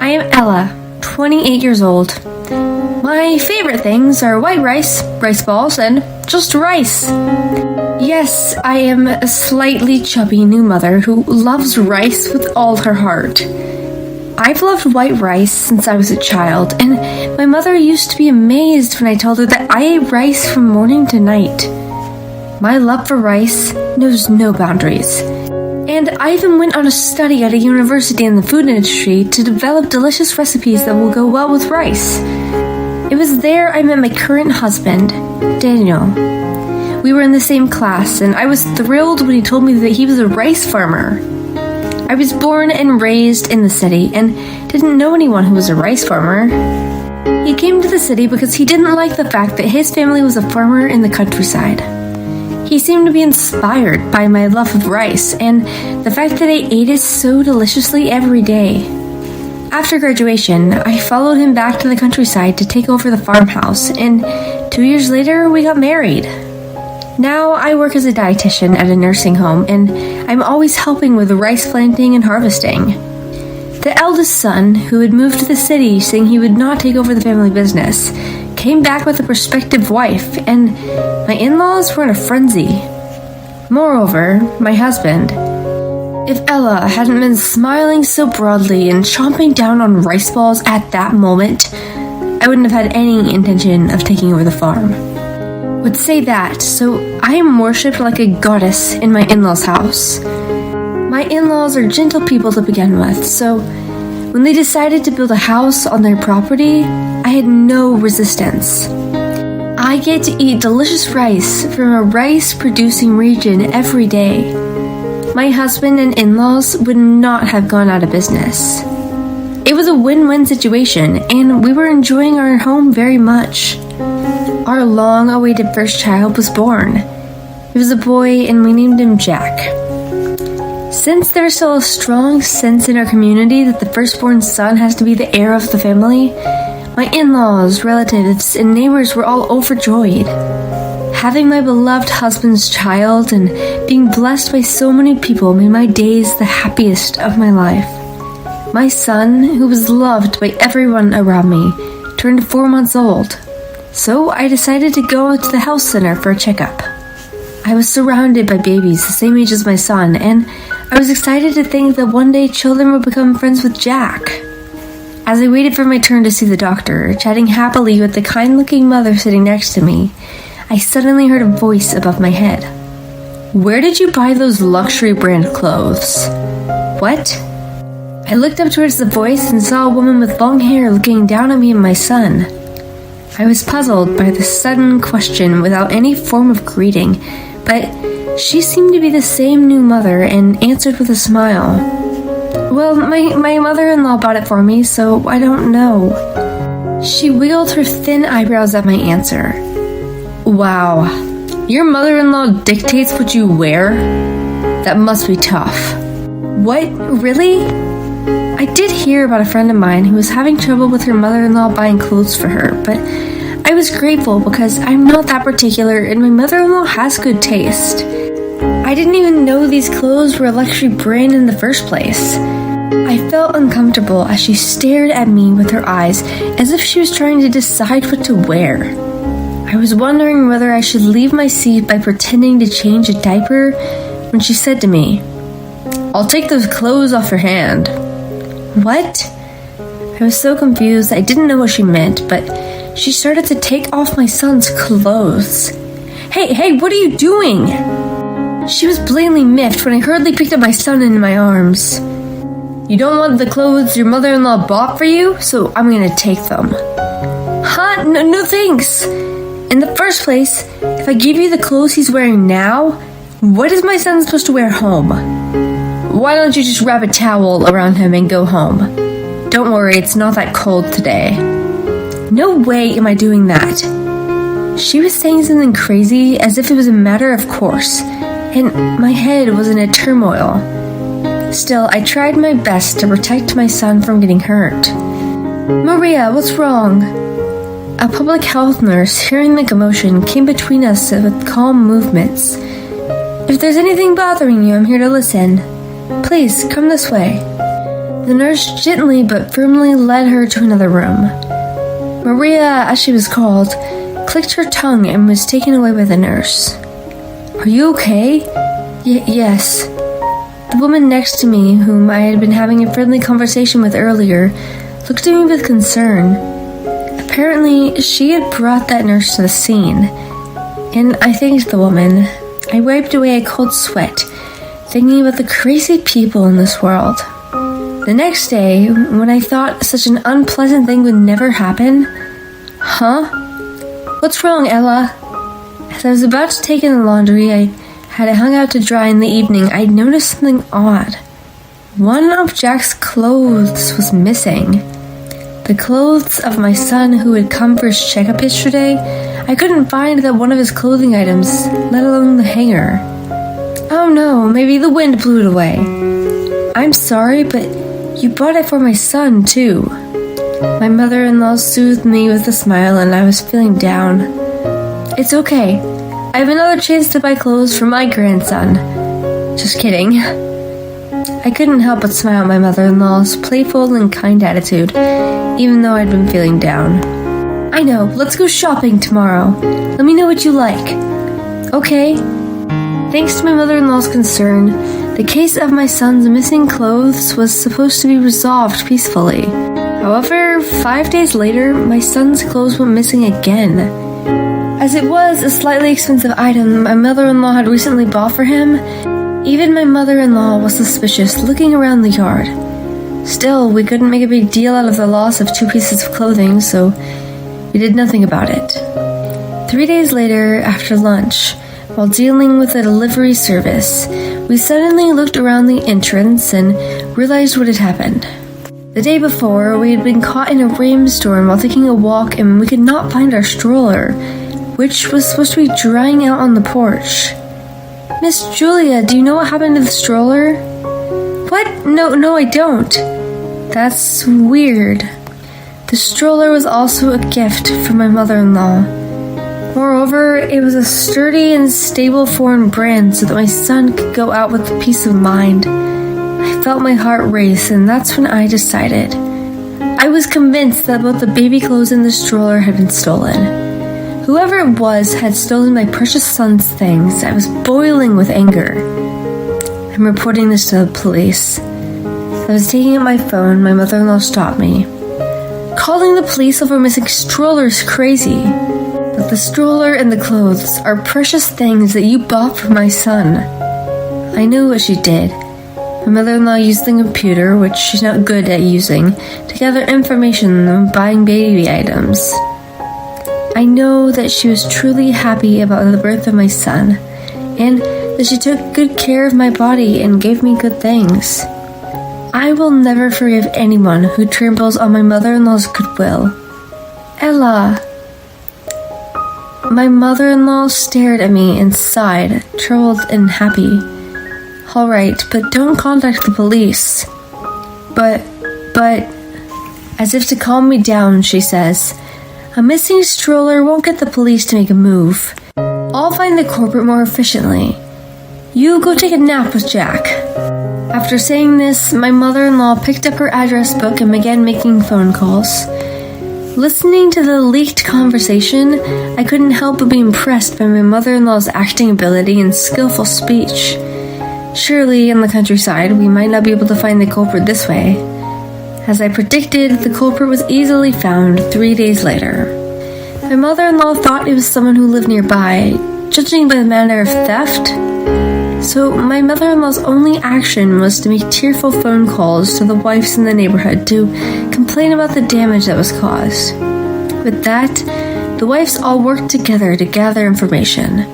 I am Ella, 28 years old. My favorite things are white rice, rice balls, and just rice. Yes, I am a slightly chubby new mother who loves rice with all her heart. I've loved white rice since I was a child, and my mother used to be amazed when I told her that I ate rice from morning to night. My love for rice knows no boundaries. And I even went on a study at a university in the food industry to develop delicious recipes that will go well with rice. It was there I met my current husband, Daniel. We were in the same class, and I was thrilled when he told me that he was a rice farmer. I was born and raised in the city and didn't know anyone who was a rice farmer. He came to the city because he didn't like the fact that his family was a farmer in the countryside. He seemed to be inspired by my love of rice and the fact that I ate it so deliciously every day. After graduation, I followed him back to the countryside to take over the farmhouse, and 2 years later, we got married. Now I work as a dietitian at a nursing home, and I'm always helping with the rice planting and harvesting. The eldest son, who had moved to the city saying he would not take over the family business, came back with a prospective wife, and my in-laws were in a frenzy. Moreover, my husband. If Ella hadn't been smiling so broadly and chomping down on rice balls at that moment, I wouldn't have had any intention of taking over the farm. Would say that, so I am worshipped like a goddess in my in-laws' house. My in-laws are gentle people to begin with, so when they decided to build a house on their property, I had no resistance. I get to eat delicious rice from a rice-producing region every day. My husband and in-laws would not have gone out of business. It was a win-win situation, and we were enjoying our home very much. Our long-awaited first child was born. He was a boy, and we named him Jack. Since there's still a strong sense in our community that the firstborn son has to be the heir of the family, my in-laws, relatives, and neighbors were all overjoyed. Having my beloved husband's child and being blessed by so many people made my days the happiest of my life. My son, who was loved by everyone around me, turned 4 months old, so I decided to go to the health center for a checkup. I was surrounded by babies the same age as my son, and I was excited to think that one day children would become friends with Jack. As I waited for my turn to see the doctor, chatting happily with the kind-looking mother sitting next to me, I suddenly heard a voice above my head. "Where did you buy those luxury brand clothes?" What? I looked up towards the voice and saw a woman with long hair looking down at me and my son. I was puzzled by the sudden question without any form of greeting, but she seemed to be the same new mother and answered with a smile. "Well, my mother-in-law bought it for me, so I don't know." She wiggled her thin eyebrows at my answer. "Wow, your mother-in-law dictates what you wear? That must be tough." "What? Really?" I did hear about a friend of mine who was having trouble with her mother-in-law buying clothes for her, but I was grateful because I'm not that particular and my mother-in-law has good taste. I didn't even know these clothes were a luxury brand in the first place. I felt uncomfortable as she stared at me with her eyes as if she was trying to decide what to wear. I was wondering whether I should leave my seat by pretending to change a diaper when she said to me, "I'll take those clothes off your hand." What? I was so confused I didn't know what she meant, but she started to take off my son's clothes. Hey, what are you doing?" She was blatantly miffed when I hurriedly picked up my son into my arms. "You don't want the clothes your mother-in-law bought for you, so I'm gonna take them." "Huh? No thanks. In the first place, if I give you the clothes he's wearing now, what is my son supposed to wear home? Why don't you just wrap a towel around him and go home? Don't worry, it's not that cold today." No way am I doing that. She was saying something crazy as if it was a matter of course, and my head was in a turmoil. Still, I tried my best to protect my son from getting hurt. "Maria, what's wrong?" A public health nurse, hearing the commotion, came between us with calm movements. "If there's anything bothering you, I'm here to listen. Please, come this way." The nurse gently but firmly led her to another room. Maria, as she was called, clicked her tongue and was taken away by the nurse. "Are you okay?" Yes. The woman next to me, whom I had been having a friendly conversation with earlier, looked at me with concern. Apparently, she had brought that nurse to the scene, and I thanked the woman. I wiped away a cold sweat, thinking about the crazy people in this world. The next day, when I thought such an unpleasant thing would never happen... Huh? What's wrong, Ella? As I was about to take in the laundry I had it hung out to dry in the evening, I'd noticed something odd. One of Jack's clothes was missing. The clothes of my son who had come for his checkup yesterday. I couldn't find that one of his clothing items, let alone the hanger. Oh no, maybe the wind blew it away. I'm sorry, but you bought it for my son, too. My mother-in-law soothed me with a smile and I was feeling down. It's okay. I have another chance to buy clothes for my grandson. Just kidding. I couldn't help but smile at my mother-in-law's playful and kind attitude, even though I'd been feeling down. I know, let's go shopping tomorrow. Let me know what you like. Okay. Thanks to my mother-in-law's concern, the case of my son's missing clothes was supposed to be resolved peacefully. However, 5 days later, my son's clothes went missing again. As it was a slightly expensive item my mother-in-law had recently bought for him, even my mother-in-law was suspicious, looking around the yard. Still, we couldn't make a big deal out of the loss of 2 pieces of clothing, so we did nothing about it. 3 days later, after lunch, while dealing with a delivery service, we suddenly looked around the entrance and realized what had happened. The day before, we had been caught in a rainstorm while taking a walk and we could not find our stroller, which was supposed to be drying out on the porch. Miss Julia, do you know what happened to the stroller? What? No, I don't. That's weird. The stroller was also a gift from my mother-in-law. Moreover, it was a sturdy and stable foreign brand so that my son could go out with peace of mind. I felt my heart race, and that's when I decided. I was convinced that both the baby clothes and the stroller had been stolen. Whoever it was had stolen my precious son's things. I was boiling with anger. I'm reporting this to the police. I was taking out my phone. My mother-in-law stopped me. Calling the police over missing stroller is crazy. But the stroller and the clothes are precious things that you bought for my son. I knew what she did. My mother-in-law used the computer, which she's not good at using, to gather information on buying baby items. I know that she was truly happy about the birth of my son, and that she took good care of my body and gave me good things. I will never forgive anyone who tramples on my mother-in-law's goodwill. Ella! My mother-in-law stared at me and sighed, troubled and happy. All right, but don't contact the police. But, as if to calm me down, she says, a missing stroller won't get the police to make a move. I'll find the culprit more efficiently. You go take a nap with Jack. After saying this, my mother-in-law picked up her address book and began making phone calls. Listening to the leaked conversation, I couldn't help but be impressed by my mother-in-law's acting ability and skillful speech. Surely, in the countryside, we might not be able to find the culprit this way. As I predicted, the culprit was easily found 3 days later. My mother-in-law thought it was someone who lived nearby, judging by the manner of theft. So my mother-in-law's only action was to make tearful phone calls to the wives in the neighborhood to complain about the damage that was caused. With that, the wives all worked together to gather information.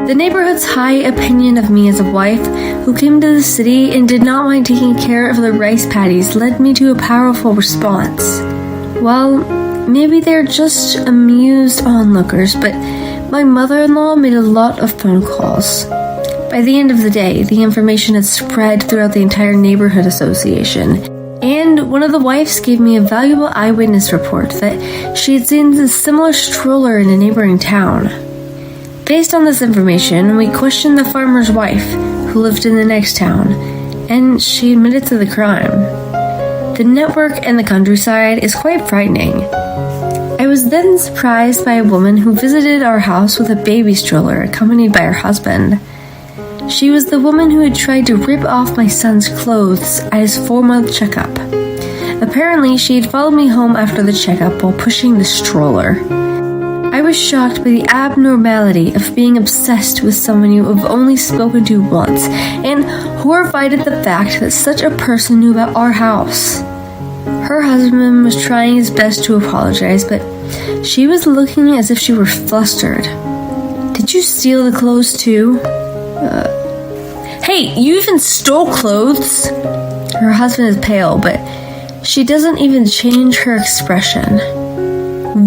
The neighborhood's high opinion of me as a wife who came to the city and did not mind taking care of the rice paddies led me to a powerful response. Well, maybe they're just amused onlookers, but my mother-in-law made a lot of phone calls. By the end of the day, the information had spread throughout the entire neighborhood association, and one of the wives gave me a valuable eyewitness report that she had seen a similar stroller in a neighboring town. Based on this information, we questioned the farmer's wife, who lived in the next town, and she admitted to the crime. The network in the countryside is quite frightening. I was then surprised by a woman who visited our house with a baby stroller accompanied by her husband. She was the woman who had tried to rip off my son's clothes at his 4-month checkup. Apparently, she had followed me home after the checkup while pushing the stroller. I was shocked by the abnormality of being obsessed with someone you have only spoken to once, and horrified at the fact that such a person knew about our house. Her husband was trying his best to apologize, but she was looking as if she were flustered. Did you steal the clothes too? Hey, you even stole clothes? Her husband is pale, but she doesn't even change her expression.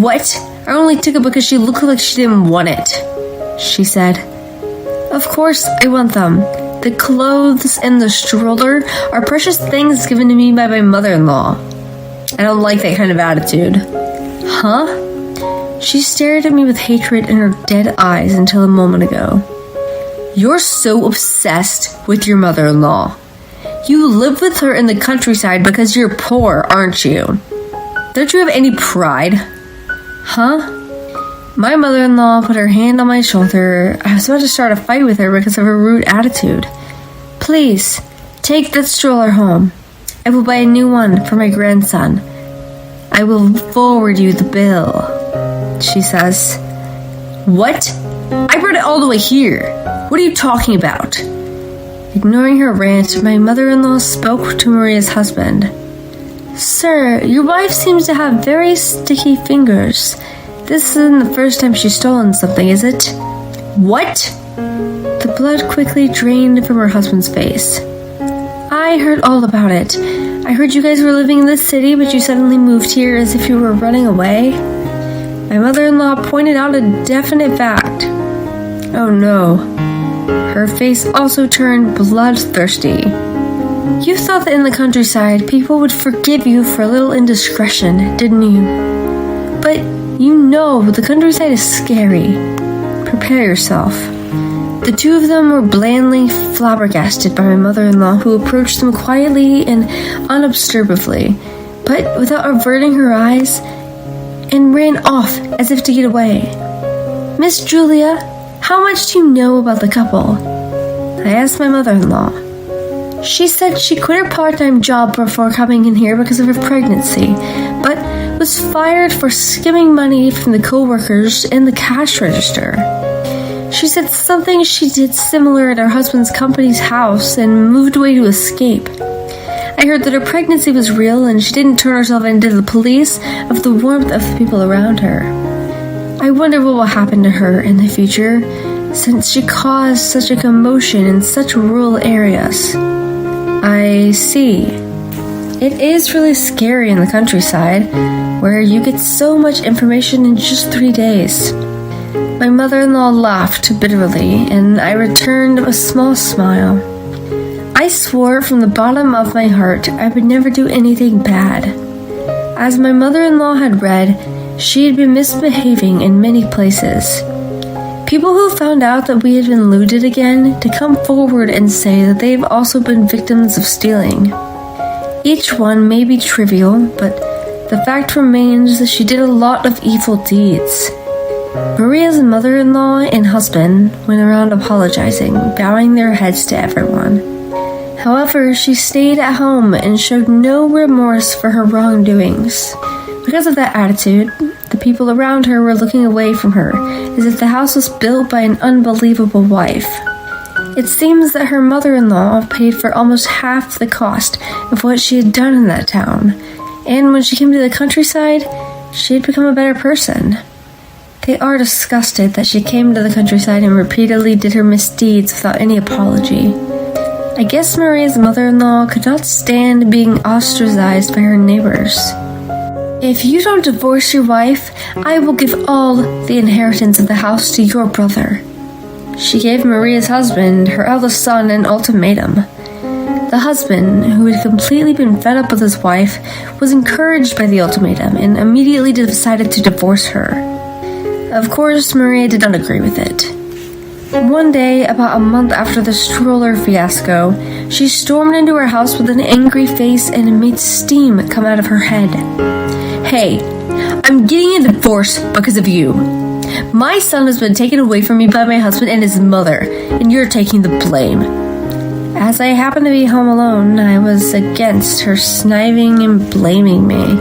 What? I only took it because she looked like she didn't want it, she said. Of course I want them. The clothes and the stroller are precious things given to me by my mother-in-law. I don't like that kind of attitude. Huh? She stared at me with hatred in her dead eyes until a moment ago. You're so obsessed with your mother-in-law. You live with her in the countryside because you're poor, aren't you? Don't you have any pride? Huh? My mother-in-law put her hand on my shoulder. I was about to start a fight with her because of her rude attitude. Please, take that stroller home. I will buy a new one for my grandson. I will forward you the bill, she says. What? I brought it all the way here. What are you talking about? Ignoring her rant, my mother-in-law spoke to Maria's husband. Sir, your wife seems to have very sticky fingers. This isn't the first time she's stolen something, is it? What? The blood quickly drained from her husband's face. I heard all about it. I heard you guys were living in this city, but you suddenly moved here as if you were running away. My mother-in-law pointed out a definite fact. Oh no. Her face also turned bloodthirsty. You thought that in the countryside, people would forgive you for a little indiscretion, didn't you? But you know the countryside is scary. Prepare yourself. The two of them were blandly flabbergasted by my mother-in-law, who approached them quietly and unobtrusively, but without averting her eyes, and ran off as if to get away. Miss Julia, how much do you know about the couple? I asked my mother-in-law. She said she quit her part-time job before coming in here because of her pregnancy, but was fired for skimming money from the co-workers in the cash register. She said something she did similar at her husband's company's house and moved away to escape. I heard that her pregnancy was real and she didn't turn herself into the police of the warmth of the people around her. I wonder what will happen to her in the future, since she caused such a commotion in such rural areas. I see. It is really scary in the countryside, where you get so much information in just 3 days. My mother-in-law laughed bitterly, and I returned a small smile. I swore from the bottom of my heart I would never do anything bad. As my mother-in-law had read, she had been misbehaving in many places. People who found out that we had been looted again to come forward and say that they've also been victims of stealing. Each one may be trivial, but the fact remains that she did a lot of evil deeds. Maria's mother-in-law and husband went around apologizing, bowing their heads to everyone. However, she stayed at home and showed no remorse for her wrongdoings. Because of that attitude, the people around her were looking away from her, as if the house was built by an unbelievable wife. It seems that her mother-in-law paid for almost half the cost of what she had done in that town, and when she came to the countryside, she had become a better person. They are disgusted that she came to the countryside and repeatedly did her misdeeds without any apology. I guess Maria's mother-in-law could not stand being ostracized by her neighbors. If you don't divorce your wife, I will give all the inheritance of the house to your brother. She gave Maria's husband, her eldest son, an ultimatum. The husband, who had completely been fed up with his wife, was encouraged by the ultimatum and immediately decided to divorce her. Of course, Maria did not agree with it. One day, about a month after the stroller fiasco, she stormed into her house with an angry face and made steam come out of her head. "Hey, I'm getting a divorce because of you. My son has been taken away from me by my husband and his mother, and you're taking the blame." As I happened to be home alone, I was against her sniving and blaming me,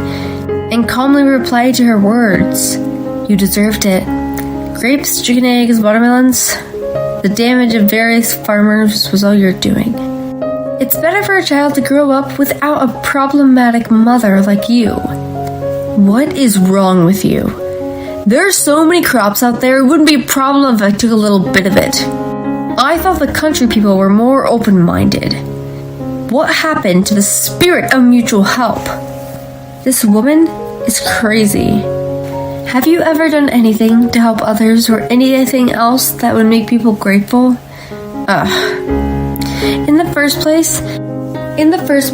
and calmly replied to her words. "You deserved it. Grapes, chicken eggs, watermelons. The damage of various farmers was all you're doing. It's better for a child to grow up without a problematic mother like you. What is wrong with you? There are so many crops out there, it wouldn't be a problem if I took a little bit of it. I thought the country people were more open-minded. What happened to the spirit of mutual help? This woman is crazy. Have you ever done anything to help others or anything else that would make people grateful? In the first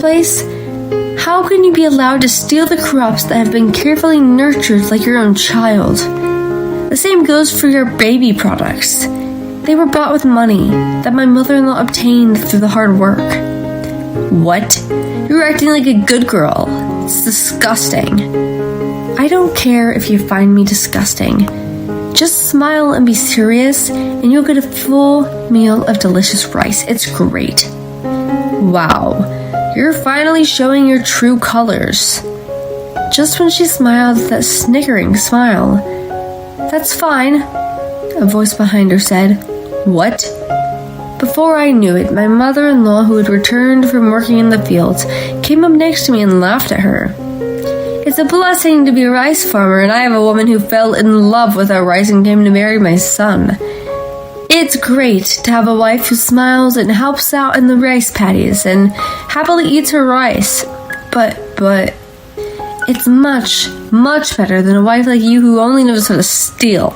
place, how can you be allowed to steal the crops that have been carefully nurtured like your own child? The same goes for your baby products. They were bought with money that my mother-in-law obtained through the hard work." "What? You're acting like a good girl. It's disgusting." "I don't care if you find me disgusting. Just smile and be serious, and you'll get a full meal of delicious rice. It's great." "Wow, you're finally showing your true colors." Just when she smiled that snickering smile. "That's fine," a voice behind her said. "What?" Before I knew it, my mother-in-law, who had returned from working in the fields, came up next to me and laughed at her. "It's a blessing to be a rice farmer, and I have a woman who fell in love with our rice and came to marry my son. It's great to have a wife who smiles and helps out in the rice paddies and happily eats her rice. But it's much, much better than a wife like you who only knows how to steal.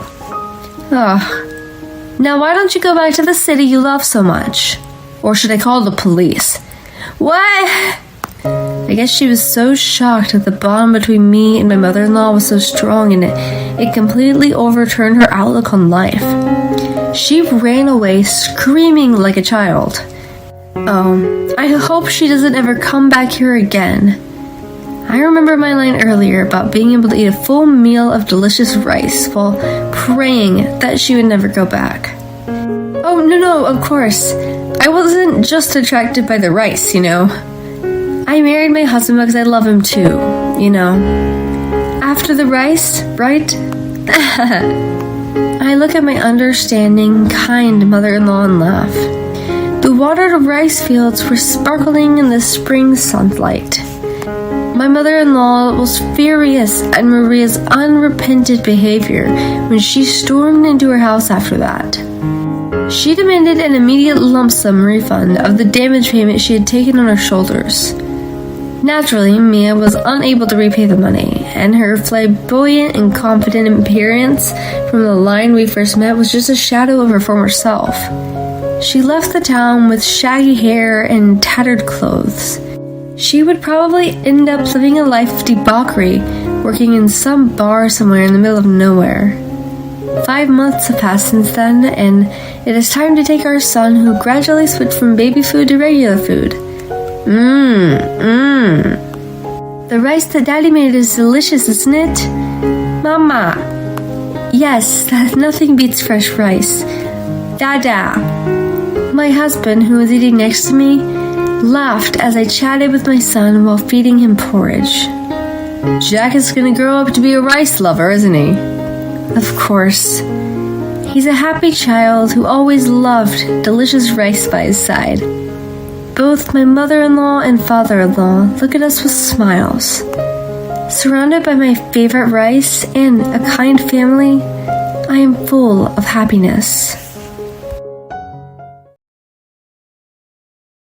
Now why don't you go back to the city you love so much? Or should I call the police?" "What?" I guess she was so shocked that the bond between me and my mother-in-law was so strong, and it completely overturned her outlook on life. She ran away screaming like a child. I hope she doesn't ever come back here again. I remember my line earlier about being able to eat a full meal of delicious rice while praying that she would never go back. Oh, no, of course. I wasn't just attracted by the rice, I married my husband because I love him too, After the rice, right? I look at my understanding, kind mother-in-law and laugh. The watered rice fields were sparkling in the spring sunlight. My mother-in-law was furious at Maria's unrepentant behavior when she stormed into her house after that. She demanded an immediate lump sum refund of the damage payment she had taken on her shoulders. Naturally, Mia was unable to repay the money, and her flamboyant and confident appearance from the line we first met was just a shadow of her former self. She left the town with shaggy hair and tattered clothes. She would probably end up living a life of debauchery, working in some bar somewhere in the middle of nowhere. 5 months have passed since then, and it is time to take our son, who gradually switched from baby food to regular food. The rice that Daddy made is delicious, isn't it? Mama. Yes, nothing beats fresh rice. Dada. My husband, who was eating next to me, laughed as I chatted with my son while feeding him porridge. Jack is gonna grow up to be a rice lover, isn't he? Of course. He's a happy child who always loved delicious rice by his side. Both my mother-in-law and father-in-law look at us with smiles. Surrounded by my favorite rice and a kind family, I am full of happiness.